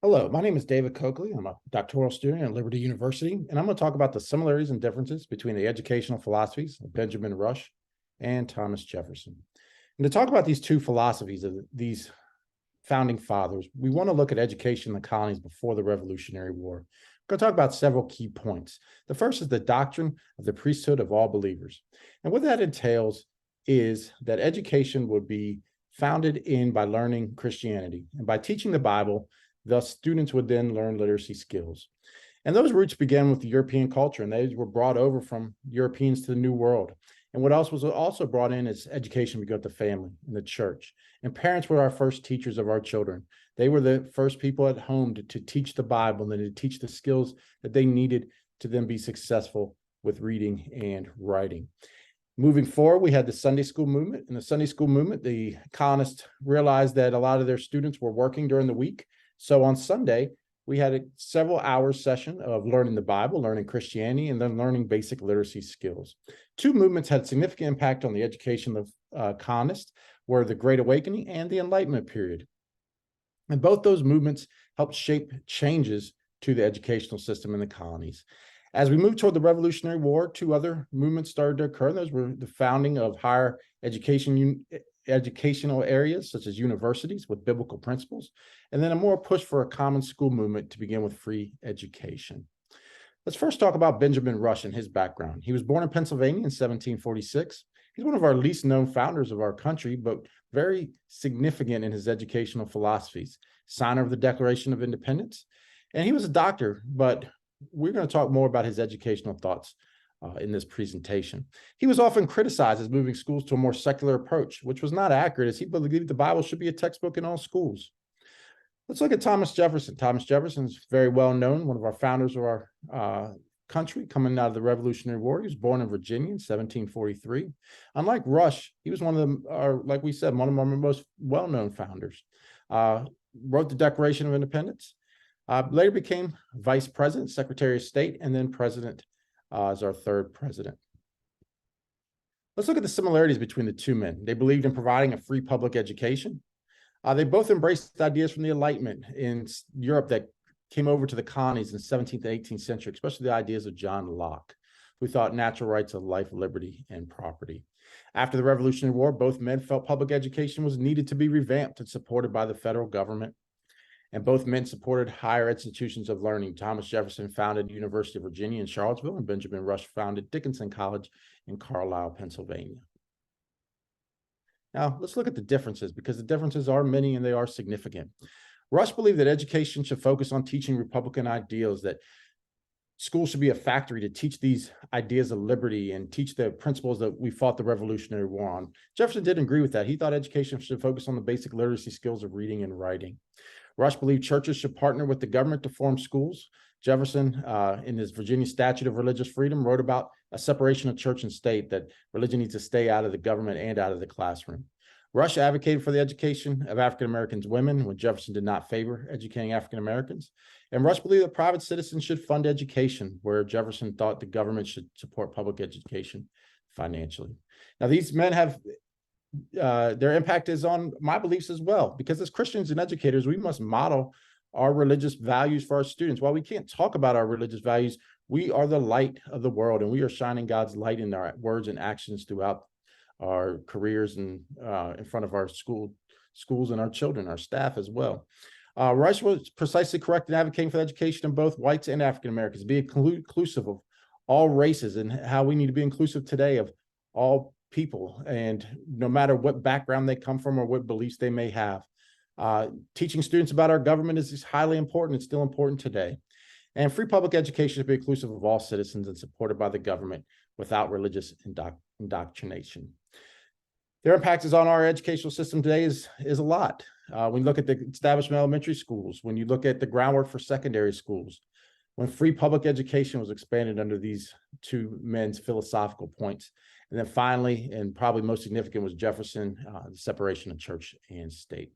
Hello, my name is David Coccoli. I'm a doctoral student at Liberty University, and I'm going to talk about the similarities and differences between the educational philosophies of Benjamin Rush and Thomas Jefferson. And to talk about these two philosophies of these founding fathers, we want to look at education in the colonies before the Revolutionary War. We're going to talk about several key points. The first is the doctrine of the priesthood of all believers. And what that entails is that education would be founded in by learning Christianity and by teaching the Bible. Thus, students would then learn literacy skills. And those roots began with the European culture, and they were brought over from Europeans to the New World. And what else was also brought in is education began the family and the church. And parents were our first teachers of our children. They were the first people at home to teach the Bible and to teach the skills that they needed to then be successful with reading and writing. Moving forward, we had the Sunday school movement. In the Sunday school movement, the colonists realized that a lot of their students were working during the week. So on Sunday, we had a several hours session of learning the Bible, learning Christianity, and then learning basic literacy skills. Two movements had significant impact on the education of colonists, were the Great Awakening and the Enlightenment period. And both those movements helped shape changes to the educational system in the colonies. As we moved toward the Revolutionary War, two other movements started to occur. Those were the founding of higher educational areas such as universities with biblical principles, and then a more push for a common school movement to begin with free education. Let's first talk about Benjamin Rush and his background. He was born in Pennsylvania in 1746. He's one of our least known founders of our country, but very significant in his educational philosophies, signer of the Declaration of Independence. And he was a doctor, but we're going to talk more about his educational thoughts in this presentation. He was often criticized as moving schools to a more secular approach, which was not accurate, as he believed the Bible should be a textbook in all schools. Let's look at Thomas Jefferson. Thomas Jefferson is very well known, one of our founders of our country coming out of the Revolutionary War. He was born in Virginia in 1743. Unlike Rush, he was one of the, like we said, one of our most well-known founders. Wrote the Declaration of Independence. Later became vice president, secretary of state, and then president as our third president. Let's look at the similarities between the two men. They believed in providing a free public education. They both embraced ideas from the Enlightenment in Europe that came over to the colonies in the 17th and 18th century, especially the ideas of John Locke, who thought natural rights of life, liberty, and property. After the Revolutionary War, both men felt public education was needed to be revamped and supported by the federal government. And both men supported higher institutions of learning. Thomas Jefferson founded the University of Virginia in Charlottesville, and Benjamin Rush founded Dickinson College in Carlisle, Pennsylvania. Now, let's look at the differences, because the differences are many and they are significant. Rush believed that education should focus on teaching Republican ideals, that schools should be a factory to teach these ideas of liberty and teach the principles that we fought the Revolutionary War on. Jefferson didn't agree with that. He thought education should focus on the basic literacy skills of reading and writing. Rush believed churches should partner with the government to form schools. Jefferson, in his Virginia Statute of Religious Freedom, wrote about a separation of church and state, that religion needs to stay out of the government and out of the classroom. Rush advocated for the education of African-Americans women, when Jefferson did not favor educating African-Americans. And Rush believed that private citizens should fund education, where Jefferson thought the government should support public education financially. Now, these men have their impact is on my beliefs as well, because as Christians and educators, we must model our religious values for our students. While we can't talk about our religious values, we are the light of the world, and we are shining God's light in our words and actions throughout our careers and in front of our schools and our children, our staff as well. Rush was precisely correct in advocating for the education of both whites and African Americans, be inclusive of all races, and how we need to be inclusive today of all people, and no matter what background they come from or what beliefs they may have. Teaching students about our government is highly important. It's still important today. And free public education should be inclusive of all citizens and supported by the government without religious indoctrination. Their impact is on our educational system today is a lot. When you look at the establishment of elementary schools, when you look at the groundwork for secondary schools, when free public education was expanded under these two men's philosophical points. And then finally, and probably most significant, was Jefferson, the separation of church and state.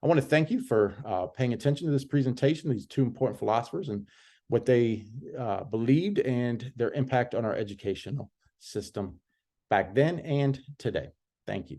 I want to thank you for paying attention to this presentation, these two important philosophers and what they believed and their impact on our educational system back then and today. Thank you.